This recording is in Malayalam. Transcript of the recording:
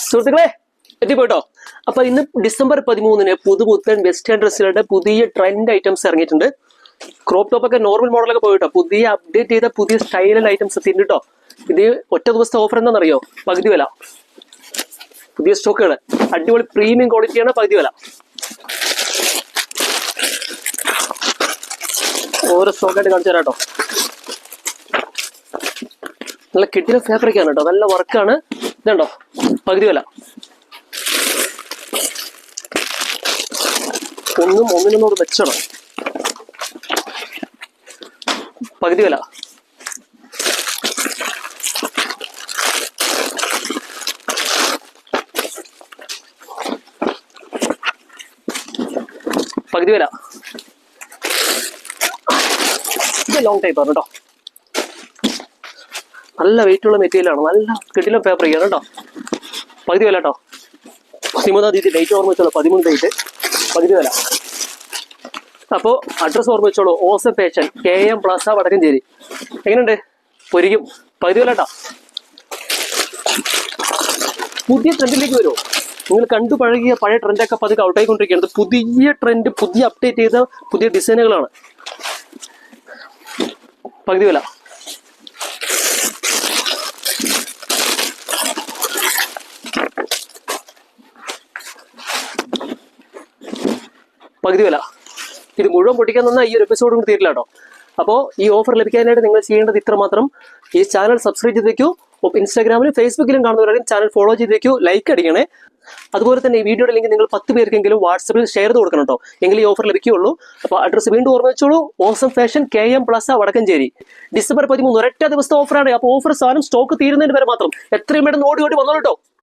സുഹൃത്തുക്കളെ എത്തിപ്പോട്ടോ. അപ്പൊ ഇന്ന് ഡിസംബർ 13 പുതുപുത്തൻ വെസ്റ്റേൺ ഡ്രസ്സുകളുടെ പുതിയ ട്രെൻഡ് ഐറ്റംസ് ഇറങ്ങിയിട്ടുണ്ട്. ക്രോപ്പ് ടോപ്പ് ഒക്കെ നോർമൽ മോഡലൊക്കെ പോയിട്ടോ, പുതിയ അപ്ഡേറ്റ് ചെയ്ത പുതിയ സ്റ്റൈലൽ ഐറ്റംസ് എത്തിയിട്ടുണ്ട് കേട്ടോ. ഇത് ഒറ്റ ദിവസത്തെ ഓഫർ എന്താണെന്നറിയോ? പകുതി വില. പുതിയ സ്റ്റോക്കുകൾ അടിപൊളി പ്രീമിയം ക്വാളിറ്റിയാണ്, പകുതി വില. ഓരോ സ്റ്റോക്കായിട്ട് കാണിച്ചു തരാം കേട്ടോ. നല്ല കിട്ടിയ ഫാബ്രിക്കാണ് കേട്ടോ, നല്ല വർക്കാണ്. ഇതുണ്ടോ, പകുതി വില. ഒന്നിനൊന്നോട് വെച്ചണം, പകുതി വില. പകുതി വില. ഇത് ലോങ് ടൈപ്പ് ആണ് കേട്ടോ, നല്ല വെയിറ്റ് ഉള്ള മെറ്റീരിയലാണ്, നല്ല കിടിലം ഫാബ്രിക്കാണ് കേട്ടോ. പകുതി വില കേട്ടോ. 13-ാം തീയതി ഡേറ്റ് ഓർമ്മ വെച്ചോളൂ, 13 ഡേറ്റ്, പകുതി വില. അപ്പോൾ അഡ്രസ് ഓർമ്മ വെച്ചോളൂ, awesome fashion, KM plaza, Vadakkancheri. എങ്ങനെയുണ്ട്? പൊരിക്കും, പകുതി വില കേട്ടോ. പുതിയ ട്രെൻഡിലേക്ക് വരുമോ? നിങ്ങൾ കണ്ടു പഴകിയ പഴയ ട്രെൻഡൊക്കെ പതുക്കെ ഔട്ടായിക്കൊണ്ടിരിക്കുകയാണ്. പുതിയ ട്രെൻഡ്, പുതിയ അപ്ഡേറ്റ് ചെയ്ത പുതിയ ഡിസൈനുകളാണ്. പകുതി വില. പകുതി വില. ഇത് മുഴുവൻ പൊട്ടിക്കാൻ തന്നാൽ ഈ ഒരു എപ്പിസോഡ് കൂടി തീരില്ല കേട്ടോ. അപ്പോൾ ഈ ഓഫർ ലഭിക്കാനായിട്ട് നിങ്ങൾ ചെയ്യേണ്ടത് ഇത്ര മാത്രം: ഈ ചാനൽ സബ്സ്ക്രൈബ് ചെയ്ത് വെക്കൂ. ഇൻസ്റ്റാഗ്രാമിലും ഫേസ്ബുക്കിലും കാണുന്നവരും ചാനൽ ഫോളോ ചെയ്ത് വെക്കൂ, ലൈക്ക് അടിക്കണേ. അതുപോലെ തന്നെ ഈ വീഡിയോയുടെ ലിങ്ക് നിങ്ങൾ 10 പേർക്കെങ്കിലും വാട്സപ്പിൽ ഷെയർ ചെയ്ത് കൊടുക്കണം കേട്ടോ, എങ്കിൽ ഈ ഓഫർ ലഭിക്കുകയുള്ളൂ. അപ്പോൾ അഡ്രസ് വീണ്ടും ഓർമ്മ വെച്ചോളൂ, awesome fashion, KM plaza, Vadakkancheri. December 13 ഒരൊറ്റ ദിവസത്തെ ഓഫറാണ്. അപ്പോൾ ഓഫർ സാധനം സ്റ്റോക്ക് തീരുന്നതിന് വരെ മാത്രം. എത്രയും പെട്ടെന്ന് ഓടി വന്നോളൂ കേട്ടോ.